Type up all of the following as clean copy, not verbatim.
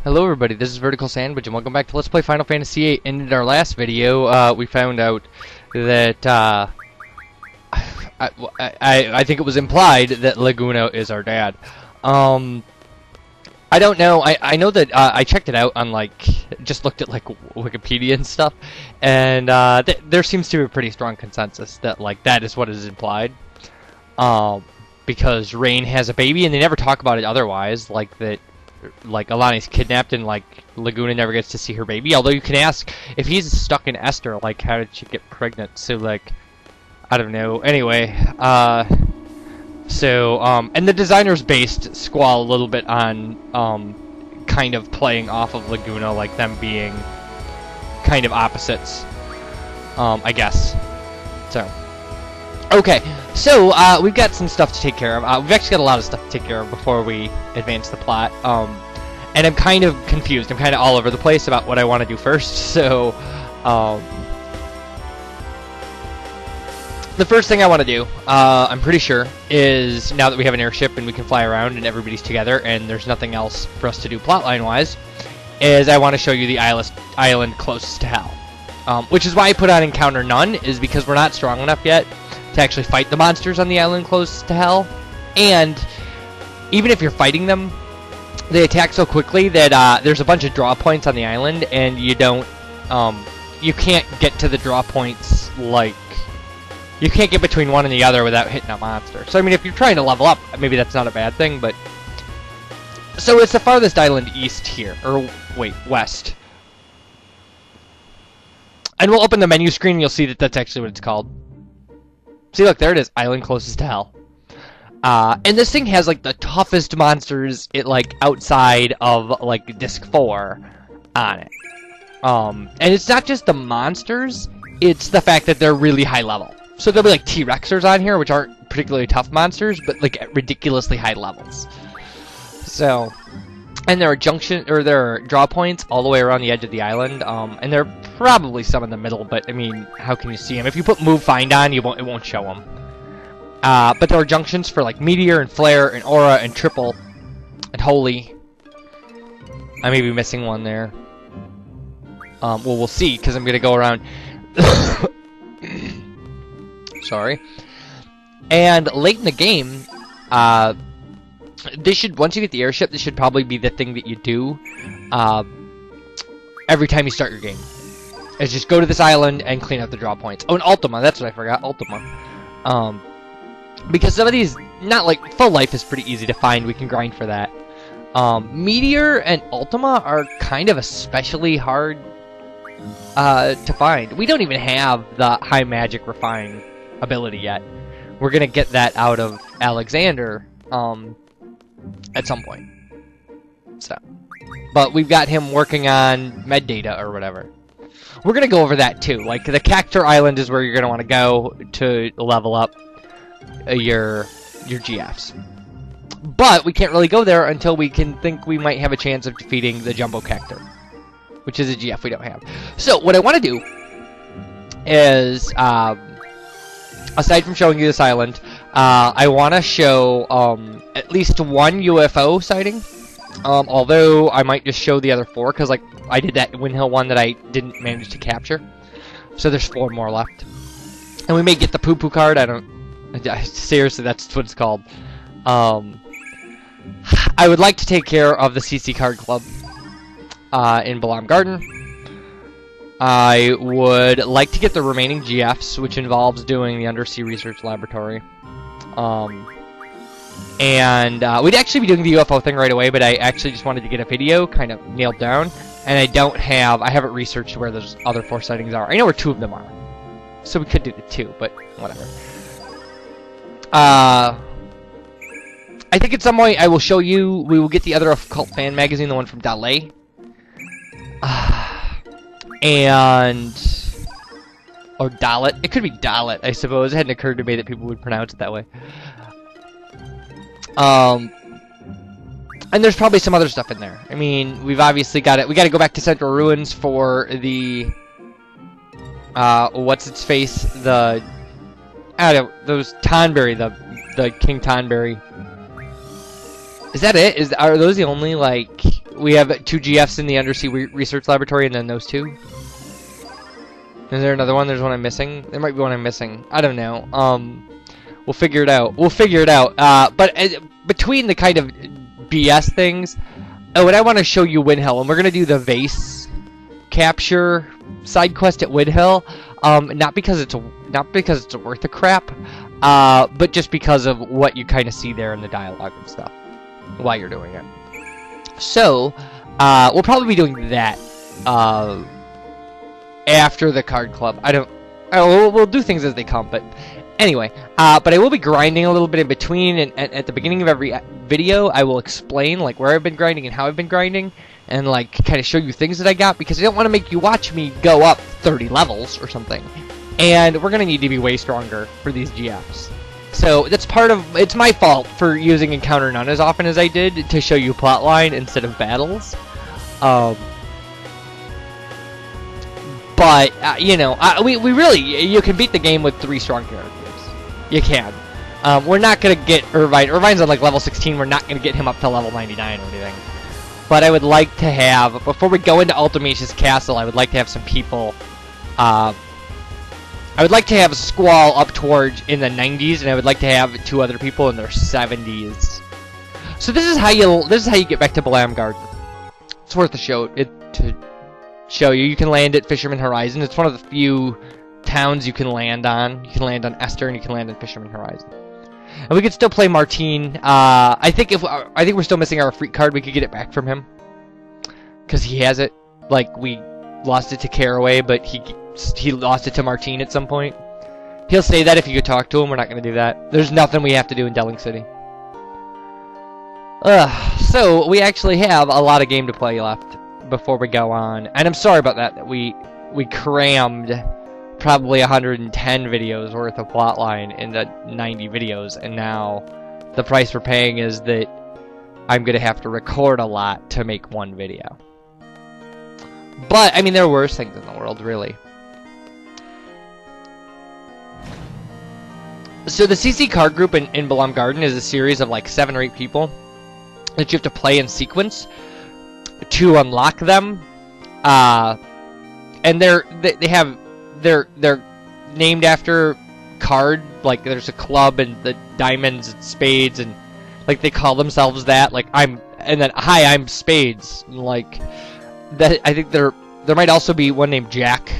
Hello everybody, this is VerticalSandwich and welcome back to Let's Play Final Fantasy VIII. And in our last video, we found out that, I think it was implied that Laguna is our dad. I don't know, I know that, I checked it out on, just looked at, Wikipedia and stuff, and, there seems to be a pretty strong consensus that, that is what is implied. Because Raine has a baby, and they never talk about it otherwise, Alani's kidnapped and Laguna never gets to see her baby. Although you can ask if he's stuck in Esther, how did she get pregnant? So I don't know. Anyway, and the designers based Squall a little bit on kind of playing off of Laguna, them being kind of opposites, I guess. So. Okay, so we've got some stuff to take care of. We've actually got a lot of stuff to take care of before we advance the plot. And I'm kind of confused. I'm kind of all over the place about what I want to do first. So, the first thing I want to do, I'm pretty sure, is now that we have an airship and we can fly around and everybody's together and there's nothing else for us to do plotline-wise, is I want to show you the island closest to hell. Which is why I put on Encounter None, is because we're not strong enough yet to actually fight the monsters on the island close to hell. And even if you're fighting them, they attack so quickly that there's a bunch of draw points on the island, and you don't, you can't get to the draw points, you can't get between one and the other without hitting a monster. So I mean, if you're trying to level up, maybe that's not a bad thing, but... So it's the farthest island east here, or wait, west. And we'll open the menu screen and you'll see that that's actually what it's called. See, look, there it is. Island closest to hell. And this thing has, the toughest monsters, outside of, Disc 4 on it. And it's not just the monsters, it's the fact that they're really high level. So there'll be, T-Rexers on here, which aren't particularly tough monsters, but, at ridiculously high levels. So... And there are draw points all the way around the edge of the island, and there are probably some in the middle, but, I mean, how can you see them? If you put Move Find on, it won't show them. But there are junctions for, Meteor and Flare and Aura and Triple and Holy. I may be missing one there. Well, we'll see, because I'm going to go around... Sorry. And late in the game, once you get the airship, this should probably be the thing that you do every time you start your game. Is just go to this island and clean up the draw points. Oh, and Ultima, that's what I forgot, Ultima. Because some of these, not full life is pretty easy to find, we can grind for that. Meteor and Ultima are kind of especially hard to find. We don't even have the high magic refine ability yet. We're gonna get that out of Alexander, at some point. So, but we've got him working on med data or whatever. We're gonna go over that too. The Cactor Island is where you're gonna want to go to level up your GFs. But we can't really go there until we can think we might have a chance of defeating the Jumbo Cactor, which is a GF we don't have. So what I want to do is, aside from showing you this island, I want to show at least one UFO sighting, although I might just show the other 4, because I did that Winhill one that I didn't manage to capture. So there's 4 more left. And we may get the poo-poo card, seriously, that's what it's called. I would like to take care of the CC Card Club in Balam Garden. I would like to get the remaining GFs, which involves doing the Undersea Research Laboratory. We'd actually be doing the UFO thing right away, but I actually just wanted to get a video kind of nailed down, and I haven't researched where those other 4 sightings are. I know where 2 of them are, so we could do the 2, but whatever. I think at some point I will show you, we will get the other occult fan magazine, the one from Dalai. Or Dalit. It could be Dalit, I suppose. It hadn't occurred to me that people would pronounce it that way. And there's probably some other stuff in there. I mean, we've obviously got it. We got to go back to Central Ruins for the what's its face? Those Tonberry, the King Tonberry. Is that it? Are those the only, like, we have 2 GFs in the Undersea Research Laboratory, and then those 2. Is there another one? There's one I'm missing. There might be one I'm missing. I don't know. We'll figure it out. We'll figure it out. But between the kind of BS things, what I want to show you Winhill, and we're gonna do the vase capture side quest at Winhill. Not because it's worth a crap, but just because of what you kind of see there in the dialogue and stuff while you're doing it. So, we'll probably be doing that after the card club. We'll do things as they come, but anyway. But I will be grinding a little bit in between, and at the beginning of every video, I will explain like where I've been grinding and how I've been grinding, and like kind of show you things that I got, because I don't want to make you watch me go up 30 levels or something. And we're gonna need to be way stronger for these GFs. So that's it's my fault for using Encounter None as often as I did to show you plotline instead of battles. But, you know, we really, you can beat the game with 3 strong characters. You can. We're not gonna get Irvine. Irvine's on like level 16, we're not gonna get him up to level 99 or anything. But I would like to have, before we go into Ultimatia's Castle, I would like to have some people, I would like to have a Squall up towards in the 90s, and I would like to have 2 other people in their 70s. So this is how you get back to Blam Garden. It's worth to show you. You can land at Fisherman Horizon. It's one of the few towns you can land on. You can land on Esther, and you can land on Fisherman Horizon. And we could still play Martine. I think we're still missing our freak card. We could get it back from him, because he has it. Like, we lost it to Caraway, but he lost it to Martine at some point. He'll say that if you could talk to him. We're not going to do that. There's nothing we have to do in Delling City. So we actually have a lot of game to play left before we go on. And I'm sorry about that we crammed probably 110 videos worth of plotline into 90 videos, and now the price we're paying is that I'm going to have to record a lot to make one video. But, I mean, there are worse things in the world, really. So the CC card group in Blam Garden is a series of like 7 or 8 people that you have to play in sequence to unlock them. And they're named after card, like there's a club and the diamonds and spades, and like they call themselves that, like hi, I'm Spades. Like that, I think there might also be one named Jack.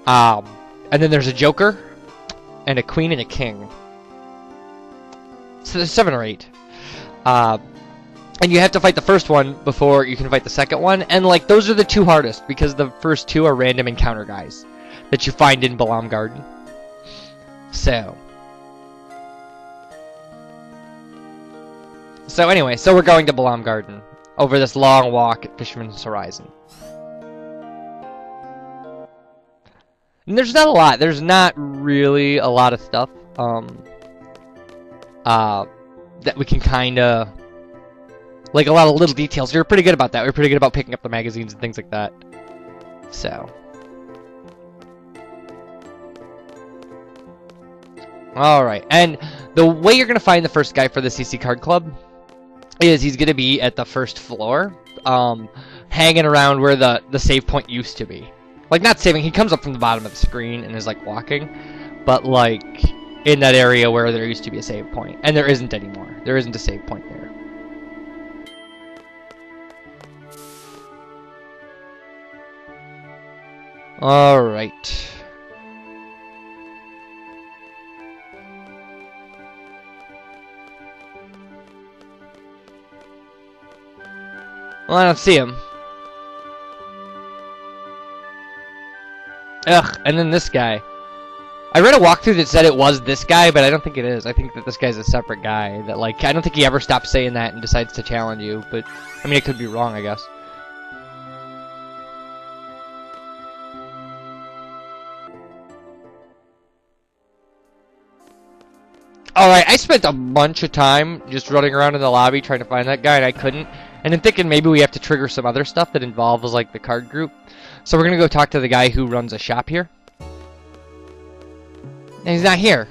And then there's a Joker and a Queen and a King. So there's 7 or 8. And you have to fight the first one before you can fight the second one, and like those are the 2 hardest, because the first 2 are random encounter guys that you find in Blam Garden. So anyway, so we're going to Blam Garden over this long walk at Fisherman's Horizon. And there's not a lot. There's not really a lot of stuff that we can kind of, like, a lot of little details. You're pretty good about that. We're pretty good about picking up the magazines and things like that. So. Alright, and the way you're going to find the first guy for the CC Card Club is he's going to be at the first floor, hanging around where the save point used to be. Like, not saving, he comes up from the bottom of the screen and is, like, walking, but, like, in that area where there used to be a save point. And there isn't anymore. There isn't a save point there. Alright. Well, I don't see him. Ugh, and then this guy. I read a walkthrough that said it was this guy, but I don't think it is. I think that this guy's a separate guy. That, like, I don't think he ever stops saying that and decides to challenge you, but, I mean, it could be wrong, I guess. Alright, I spent a bunch of time just running around in the lobby trying to find that guy, and I couldn't. And I'm thinking maybe we have to trigger some other stuff that involves, like, the card group. So we're gonna go talk to the guy who runs a shop here. And he's not here.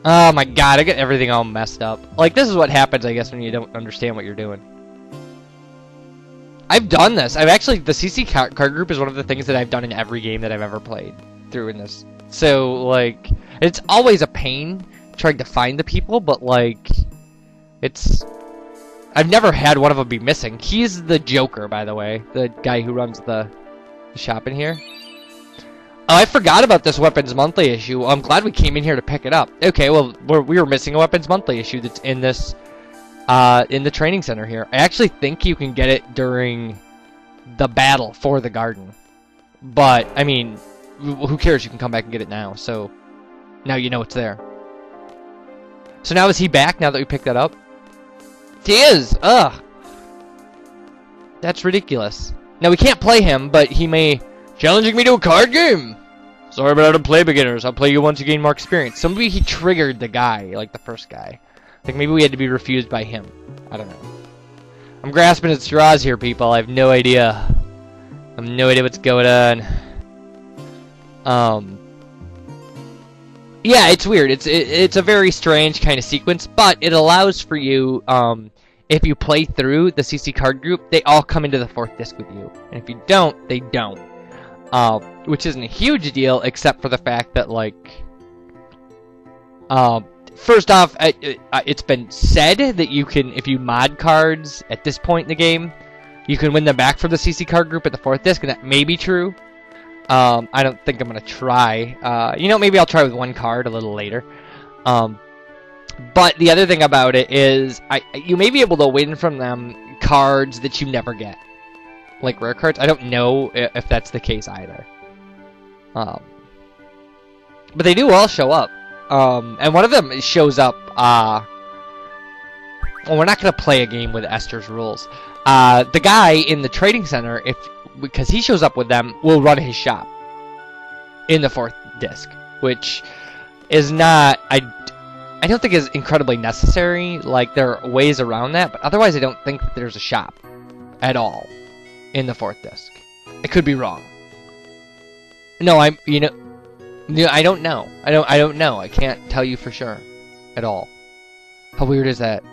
Oh my god, I get everything all messed up. Like, this is what happens, I guess, when you don't understand what you're doing. I've done this. I've actually, the CC card group is one of the things that I've done in every game that I've ever played through in this. So, like, it's always a pain trying to find the people, but, like, I've never had one of them be missing. He's the Joker, by the way, the guy who runs the shop in here. Oh, I forgot about this Weapons Monthly issue. I'm glad we came in here to pick it up. Okay, well, we were missing a Weapons Monthly issue that's in this, in the training center here. I actually think you can get it during the battle for the garden. But, I mean, who cares? You can come back and get it now. So, now you know it's there. So now is he back now that we picked that up? He is! Ugh! That's ridiculous. Now, we can't play him, but he may... Challenging me to a card game! Sorry, but I don't play beginners. I'll play you once you gain more experience. So maybe he triggered the guy, like the first guy. Like, maybe we had to be refused by him. I don't know. I'm grasping at straws here, people. I have no idea. I have no idea what's going on. Yeah, it's weird. It's a very strange kind of sequence, but it allows for you, if you play through the CC card group, they all come into the 4th disc with you. And if you don't, they don't. Which isn't a huge deal, except for the fact that, like, first off, it's been said that you can, if you mod cards at this point in the game, you can win them back from the CC card group at the 4th disc, and that may be true. I don't think I'm gonna try. You know, maybe I'll try with one card a little later. But the other thing about it is, you may be able to win from them cards that you never get. Like rare cards. I don't know if that's the case either. But they do all show up. And one of them shows up, well, we're not gonna play a game with Esther's rules. The guy in the trading center, because he shows up with them, will run his shop in the 4th disc, which is not, I don't think is incredibly necessary. Like, there are ways around that, but otherwise I don't think that there's a shop at all in the 4th disc. I could be wrong. No, I don't know. I don't know. I can't tell you for sure at all. How weird is that?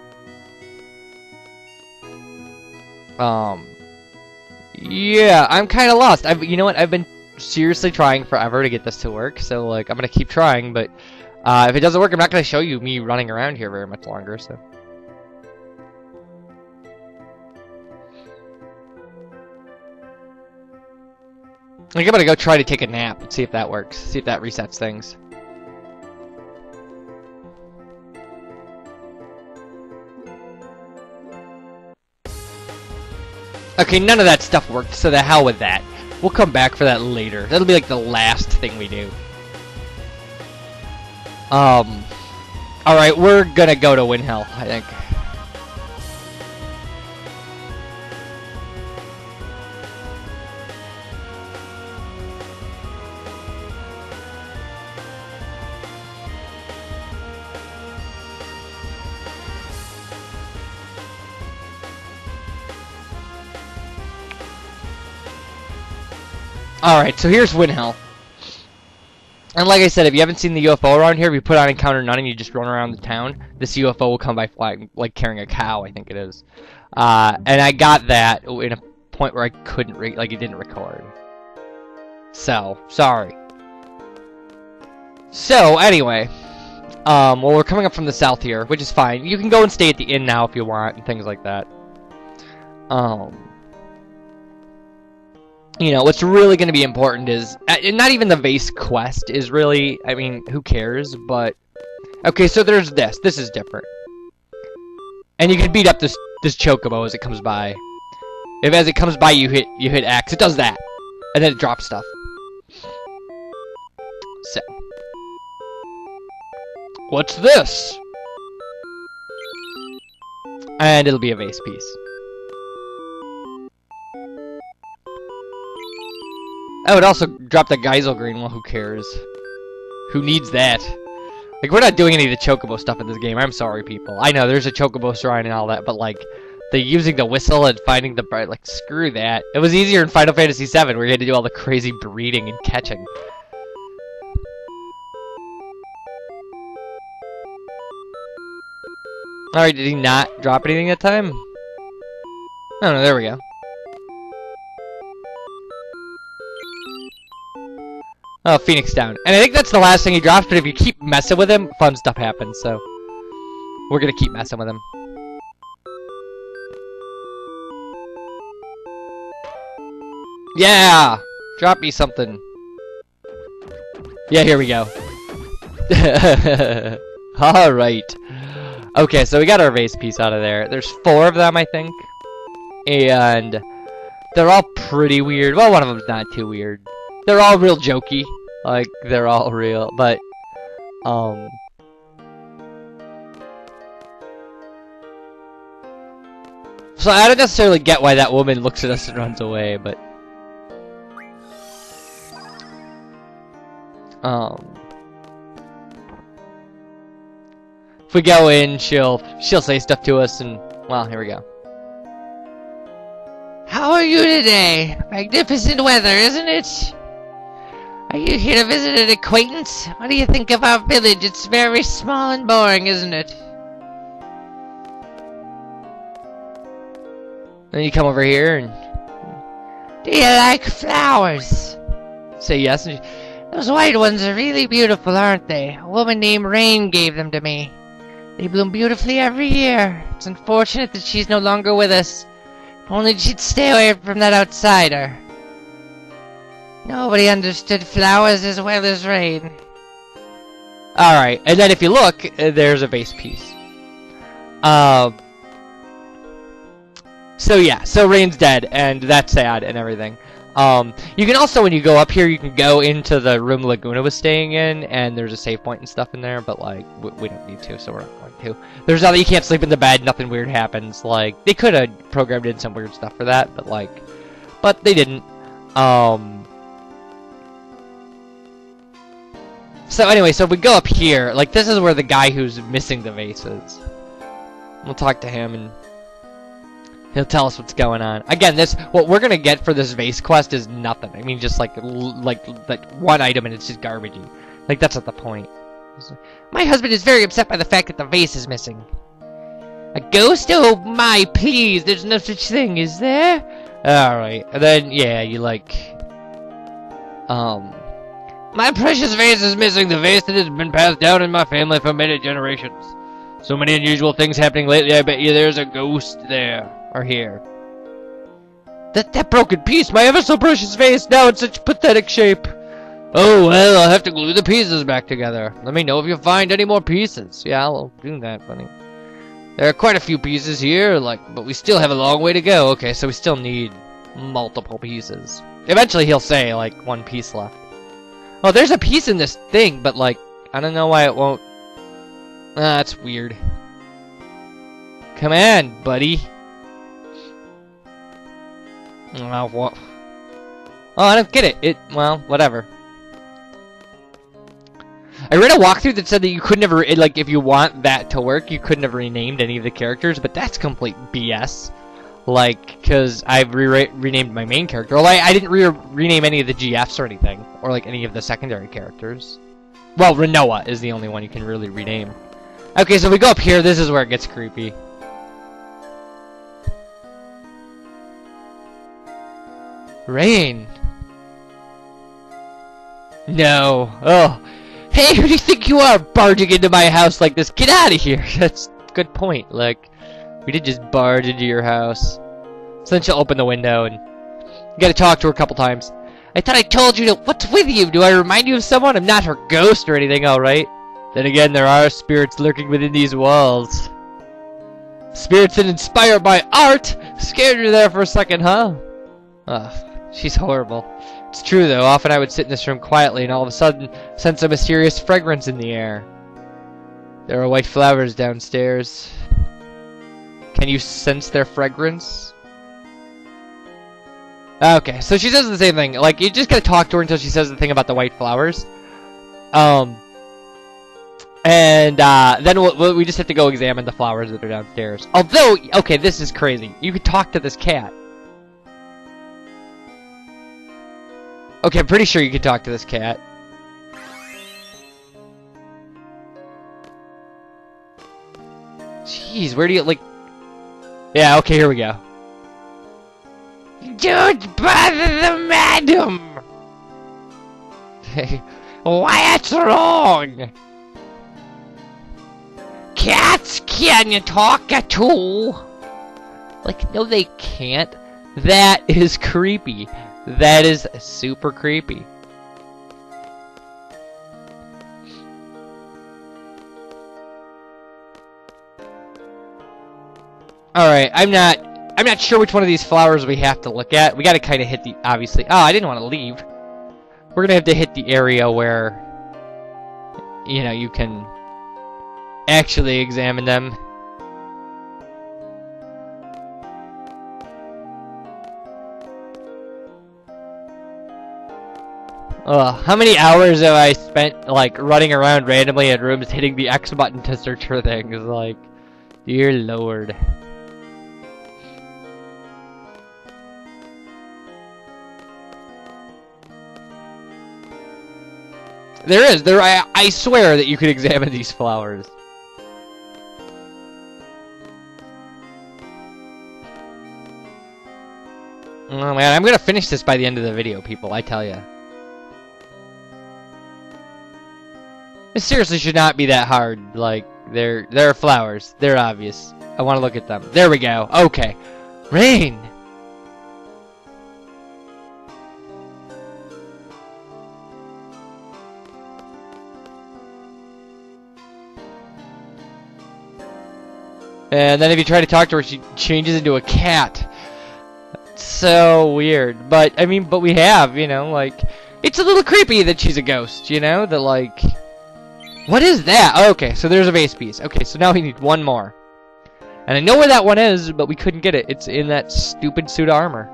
Yeah, I'm kind of lost. You know what? I've been seriously trying forever to get this to work, so, like, I'm gonna keep trying, but if it doesn't work, I'm not gonna show you me running around here very much longer, so. I think I'm gonna go try to take a nap and see if that works. See if that resets things. Okay, none of that stuff worked, so the hell with that. We'll come back for that later. That'll be like the last thing we do. Alright, we're gonna go to Winhill, I think. Alright, so here's Winhill. And like I said, if you haven't seen the UFO around here, if you put on Encounter None and you just run around the town, this UFO will come by flying, like carrying a cow, I think it is. And I got that in a point where I couldn't, like it didn't record. So, sorry. So, anyway. Well, we're coming up from the south here, which is fine. You can go and stay at the inn now if you want, and things like that. You know, what's really going to be important is, not even the vase quest is really, I mean, who cares, but, okay, so there's this. This is different. And you can beat up this chocobo as it comes by. If as it comes by you hit X, it does that. And then it drops stuff. So. What's this? And it'll be a vase piece. Oh, it also dropped a Geisel green. Well, who cares? Who needs that? Like, we're not doing any of the chocobo stuff in this game. I'm sorry, people. I know, there's a chocobo shrine and all that, but, like, the using the whistle and finding the bright, like, screw that. It was easier in Final Fantasy VII, where you had to do all the crazy breeding and catching. Alright, did he not drop anything that time? Oh, no, there we go. Oh, Phoenix down. And I think that's the last thing he drops, but if you keep messing with him, fun stuff happens, so... We're gonna keep messing with him. Yeah! Drop me something. Yeah, here we go. Alright. Okay, so we got our vase piece out of there. There's 4 of them, I think. And they're all pretty weird. Well, one of them's not too weird. They're all real jokey. Like, they're all real, but, so I don't necessarily get why that woman looks at us and runs away, but... If we go in, she'll say stuff to us, and, well, here we go. How are you today? Magnificent weather, isn't it? Are you here to visit an acquaintance? What do you think of our village? It's very small and boring, isn't it? Then you come over here and... Do you like flowers? Say yes, and Those white ones are really beautiful, aren't they? A woman named Raine gave them to me. They bloom beautifully every year. It's unfortunate that she's no longer with us. If only she'd stay away from that outsider. Nobody understood flowers as well as Raine. Alright, and then if you look, there's a vase piece. So yeah, so Raine's dead, and that's sad and everything. You can also, when you go up here, you can go into the room Laguna was staying in, and there's a save point and stuff in there, but like, we don't need to, so we're not going to. There's nothing, you can't sleep in the bed, nothing weird happens. Like, they could have programmed in some weird stuff for that, but like, but they didn't. So anyway, so if we go up here, like, this is where the guy who's missing the vase is. We'll talk to him, and he'll tell us what's going on. Again, what we're gonna get for this vase quest is nothing. I mean, just like one item, and it's just garbagey. Like, that's not the point. My husband is very upset by the fact that the vase is missing. A ghost? Oh my, please, there's no such thing, is there? Alright, and then, yeah, you like... My precious vase is missing, the vase that has been passed down in my family for many generations. So many unusual things happening lately, I bet you there's a ghost there. Or here. That broken piece, my ever so precious vase, now in such pathetic shape. Oh, well, I'll have to glue the pieces back together. Let me know if you find any more pieces. Yeah, I'll do that, buddy. There are quite a few pieces here, but we still have a long way to go. Okay, so we still need multiple pieces. Eventually he'll say, like, 1 piece left. Oh, there's a piece in this thing, but, like, I don't know why it won't... Ah, that's weird. Come on, buddy. Oh, what? Oh, I don't get it. Well, whatever. I read a walkthrough that said that you could never, like, if you want that to work, you couldn't have renamed any of the characters, but that's complete BS. Like, because I've renamed my main character. Well, I didn't rename any of the GFs or anything, or, like, any of the secondary characters. Well, Renoa is the only one you can really rename. Okay, so we go up here, this is where it gets creepy. Raine. No. Oh. Hey, who do you think you are, barging into my house like this? Get out of here. That's a good point. Like, we did just barge into your house. So then she'll open the window, and you gotta talk to her a couple times. I thought I told you to... What's with you? Do I remind you of someone? I'm not her ghost or anything, alright? Then again, there are spirits lurking within these walls. Spirits that inspire by art? Scared you there for a second, huh? Ugh. She's horrible. It's true, though. Often I would sit in this room quietly and all of a sudden sense a mysterious fragrance in the air. There are white flowers downstairs. Can you sense their fragrance? Okay, so she says the same thing. Like, you just gotta talk to her until she says the thing about the white flowers. And then we just have to go examine the flowers that are downstairs. Although, okay, this is crazy. You could talk to this cat. Okay, I'm pretty sure you can talk to this cat. Jeez, where do you, like... Yeah, okay, here we go. Don't bother the madam! What's wrong? Cats, can you talk at all? Like, no they can't. That is creepy. That is super creepy. Alright, I'm not sure which one of these flowers we have to look at. We gotta kinda hit the, obviously. Oh, I didn't want to leave. We're gonna have to hit the area where, you know, you can actually examine them. Ugh, how many hours have I spent, like, running around randomly in rooms hitting the X button to search for things? Like, dear lord. I swear that you could examine these flowers. Oh man, I'm gonna finish this by the end of the video, people, I tell ya. This seriously should not be that hard. Like, there are flowers. They're obvious. I want to look at them. There we go. Okay. Raine! And then if you try to talk to her, she changes into a cat. It's so weird. But, I mean, but we have, you know, like... It's a little creepy that she's a ghost, you know? That, like... What is that? Oh, okay, so there's a vase piece. Okay, so now we need one more. And I know where that one is, but we couldn't get it. It's in that stupid suit of armor.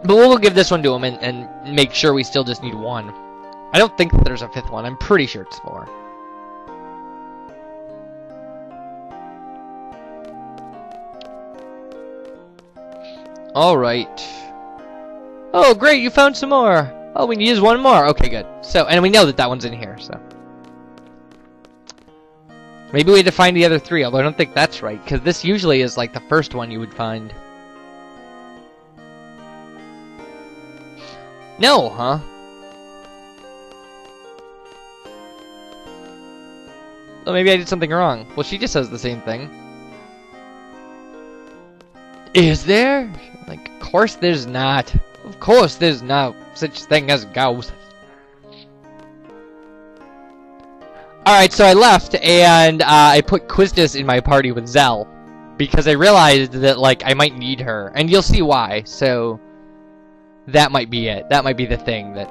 But we'll give this one to him and make sure we still just need one. I don't think that there's a fifth one. I'm pretty sure it's 4. Alright. Oh, great, you found some more. Oh, we need to use one more. Okay, good. So, and we know that that one's in here, so. Maybe we had to find the other 3, although I don't think that's right, because this usually is like the first one you would find. No, huh? Well, maybe I did something wrong. Well, she just says the same thing. Is there? Like, of course there's not. Of course there's no such thing as ghosts. Alright, so I left, and I put Quistis in my party with Zell. Because I realized that, like, I might need her. And you'll see why, so... That might be it. That might be the thing that...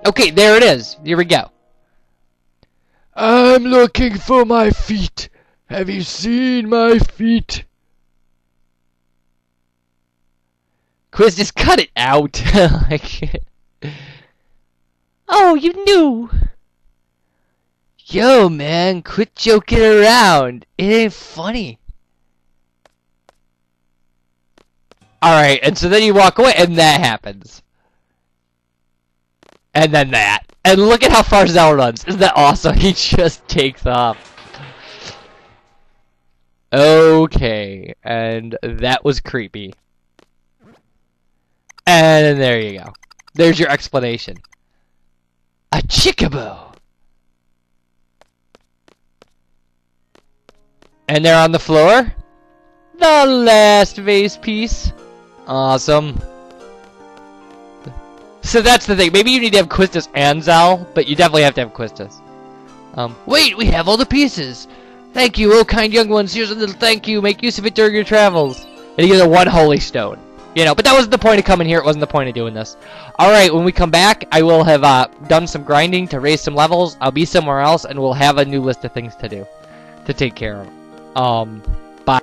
Okay, there it is. Here we go. I'm looking for my feet. Have you seen my feet? Quiz, just cut it out. Like, oh, you knew. Yo, man, quit joking around. It ain't funny. Alright, and so then you walk away, and that happens. And then that. And look at how far Zell runs. Isn't that awesome? He just takes off. Okay, and that was creepy. And there you go. There's your explanation. A chickaboo! And they're on the floor. The last vase piece. Awesome. So that's the thing. Maybe you need to have Quistis and Zell, but you definitely have to have Quistis. Wait, we have all the pieces. Thank you, oh kind young ones. Here's a little thank you. Make use of it during your travels. And you get a 1 holy stone. You know, but that wasn't the point of coming here. It wasn't the point of doing this. Alright, when we come back, I will have done some grinding to raise some levels. I'll be somewhere else, and we'll have a new list of things to do. To take care of. Bye.